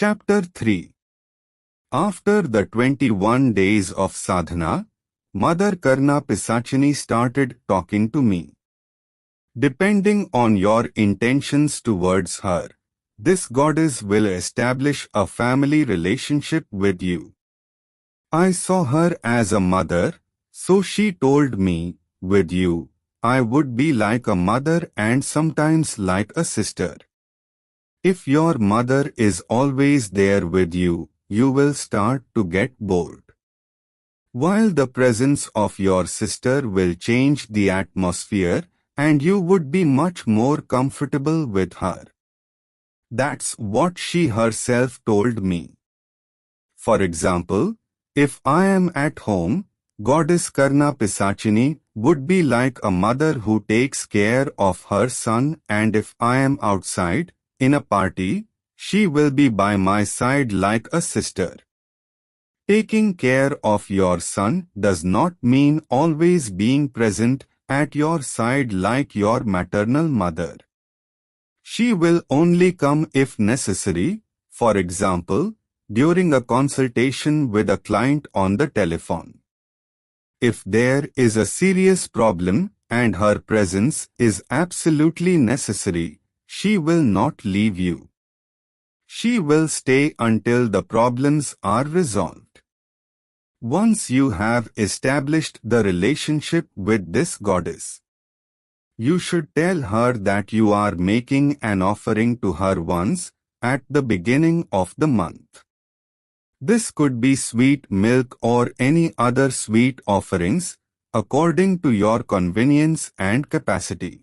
Chapter 3. After the 21 days of sadhana, Mother Karna Pishachini started talking to me. Depending on your intentions towards her, this goddess will establish a family relationship with you. I saw her as a mother, so she told me, with you, I would be like a mother and sometimes like a sister. If your mother is always there with you, you will start to get bored. While the presence of your sister will change the atmosphere, and you would be much more comfortable with her. That's what she herself told me. For example, if I am at home, Goddess Karna Pishachini would be like a mother who takes care of her son, and if I am outside, in a party, she will be by my side like a sister. Taking care of your son does not mean always being present at your side like your maternal mother. She will only come if necessary, for example, during a consultation with a client on the telephone. If there is a serious problem and her presence is absolutely necessary, she will not leave you. She will stay until the problems are resolved. Once you have established the relationship with this goddess, you should tell her that you are making an offering to her once at the beginning of the month. This could be sweet milk or any other sweet offerings, according to your convenience and capacity.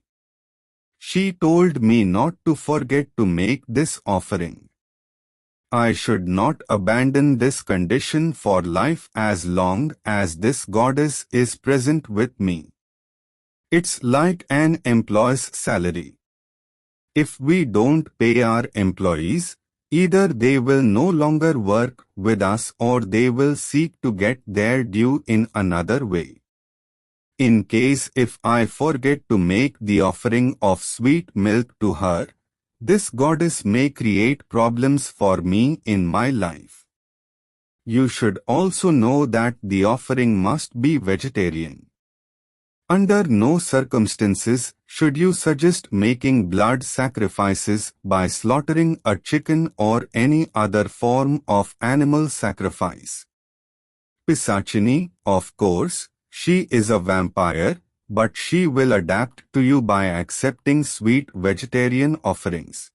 She told me not to forget to make this offering. I should not abandon this condition for life as long as this goddess is present with me. It's like an employee's salary. If we don't pay our employees, either they will no longer work with us or they will seek to get their due in another way. In case if I forget to make the offering of sweet milk to her, this goddess may create problems for me in my life. You should also know that the offering must be vegetarian. Under no circumstances should you suggest making blood sacrifices by slaughtering a chicken or any other form of animal sacrifice. Pishachini, of course, she is a vampire, but she will adapt to you by accepting sweet vegetarian offerings.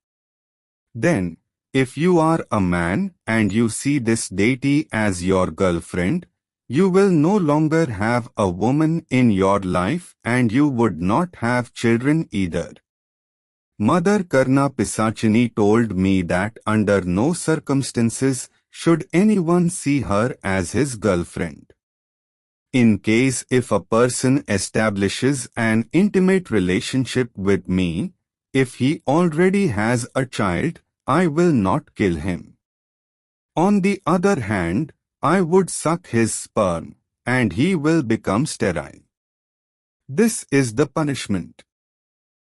Then, if you are a man and you see this deity as your girlfriend, you will no longer have a woman in your life and you would not have children either. Mother Karna Pishachini told me that under no circumstances should anyone see her as his girlfriend. In case if a person establishes an intimate relationship with me, if he already has a child, I will not kill him. On the other hand, I would suck his sperm, and he will become sterile. This is the punishment.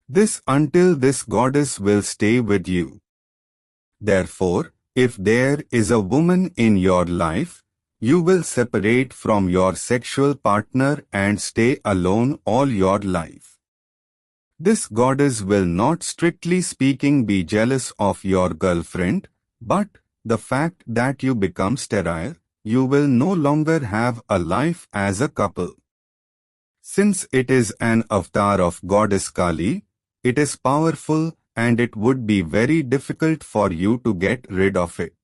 This until this goddess will stay with you. Therefore, if there is a woman in your life, you will separate from your sexual partner and stay alone all your life. This goddess will not strictly speaking be jealous of your girlfriend, but the fact that you become sterile, you will no longer have a life as a couple. Since it is an avatar of Goddess Kali, it is powerful and it would be very difficult for you to get rid of it.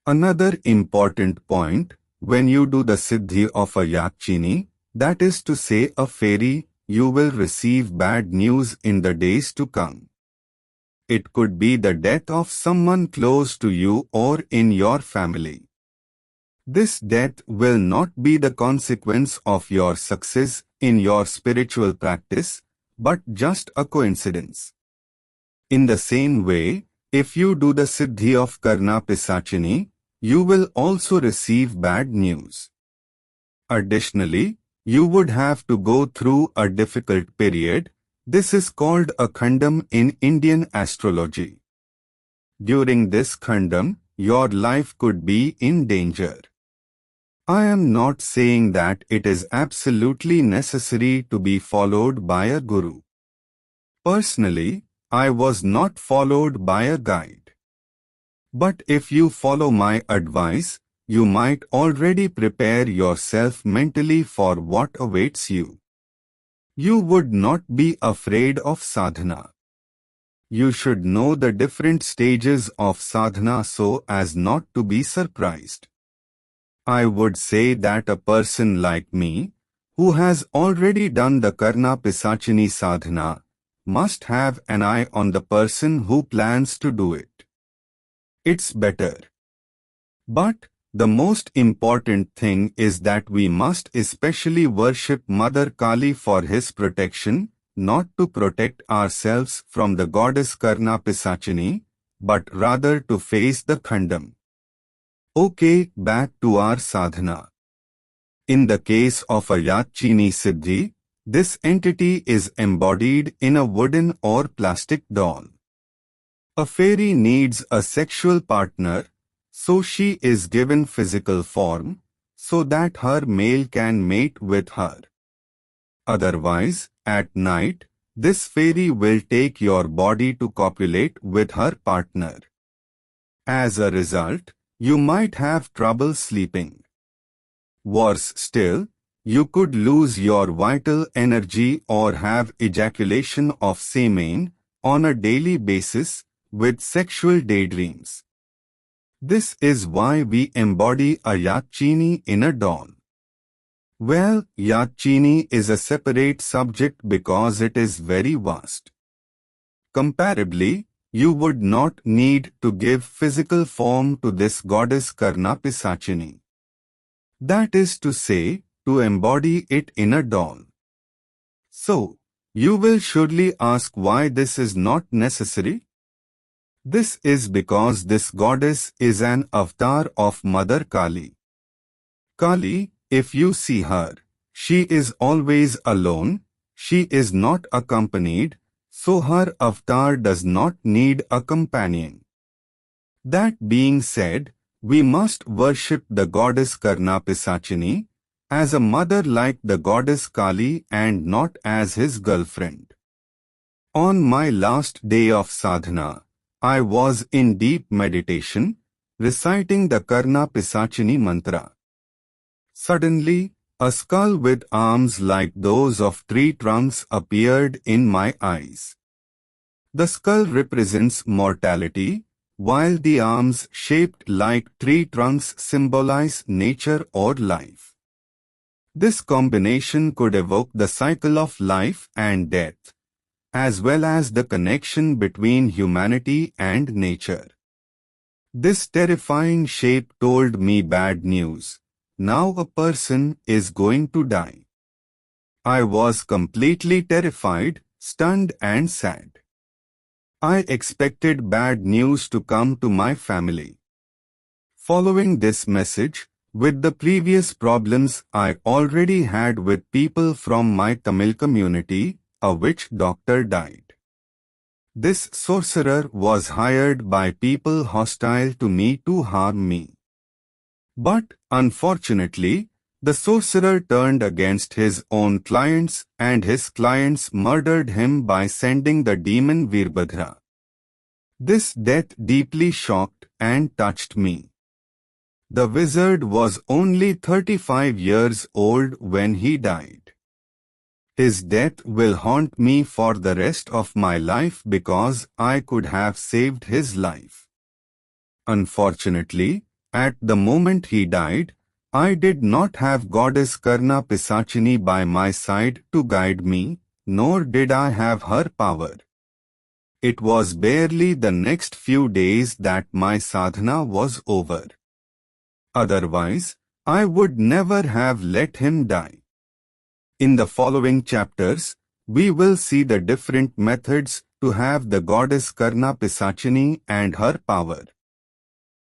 Another important point, when you do the siddhi of a yakchini, that is to say a fairy, you will receive bad news in the days to come. It could be the death of someone close to you or in your family. This death will not be the consequence of your success in your spiritual practice, but just a coincidence. In the same way, if you do the siddhi of Karna Pishachini, you will also receive bad news. Additionally, you would have to go through a difficult period. This is called a khandam in Indian astrology. during this khandam, your life could be in danger. I am not saying that it is absolutely necessary to be followed by a guru. Personally, I was not followed by a guide. But if you follow my advice, you might already prepare yourself mentally for what awaits you. You would not be afraid of sadhana. You should know the different stages of sadhana so as not to be surprised. I would say that a person like me, who has already done the Karna Pishachini sadhana, must have an eye on the person who plans to do it. It's better. But the most important thing is that we must especially worship Mother Kali for his protection, not to protect ourselves from the goddess Karna Pishachini, but rather to face the khandam. Okay, back to our sadhana. In the case of a Yachini Siddhi, this entity is embodied in a wooden or plastic doll. A fairy needs a sexual partner, so she is given physical form, so that her male can mate with her. Otherwise, at night, this fairy will take your body to copulate with her partner. As a result, you might have trouble sleeping. Worse still, you could lose your vital energy or have ejaculation of semen on a daily basis with sexual daydreams. This is why we embody a Yachini in a doll. Well, Yachini is a separate subject because it is very vast. Comparably, you would not need to give physical form to this goddess Karna Pishachini. That is to say, to embody it in a doll. So, you will surely ask why this is not necessary? This is because this goddess is an avatar of Mother Kali. Kali, if you see her, she is always alone, she is not accompanied, so her avatar does not need a companion. That being said, we must worship the goddess Karna Pishachini as a mother like the goddess Kali and not as his girlfriend. On my last day of sadhana, I was in deep meditation, reciting the Karna Pishachini mantra. Suddenly, a skull with arms like those of tree trunks appeared in my eyes. The skull represents mortality, while the arms shaped like tree trunks symbolize nature or life. This combination could evoke the cycle of life and death, as well as the connection between humanity and nature. This terrifying shape told me bad news. Now a person is going to die. I was completely terrified, stunned and sad. I expected bad news to come to my family. Following this message, with the previous problems I already had with people from my Tamil community, a witch doctor died. This sorcerer was hired by people hostile to me to harm me. But, unfortunately, the sorcerer turned against his own clients and his clients murdered him by sending the demon Veerbhadra. This death deeply shocked and touched me. The wizard was only 35 years old when he died. His death will haunt me for the rest of my life because I could have saved his life. Unfortunately, at the moment he died, I did not have goddess Karna Pishachini by my side to guide me, nor did I have her power. It was barely the next few days that my sadhana was over. Otherwise, I would never have let him die. In the following chapters, we will see the different methods to have the goddess Karna Pishachini and her power.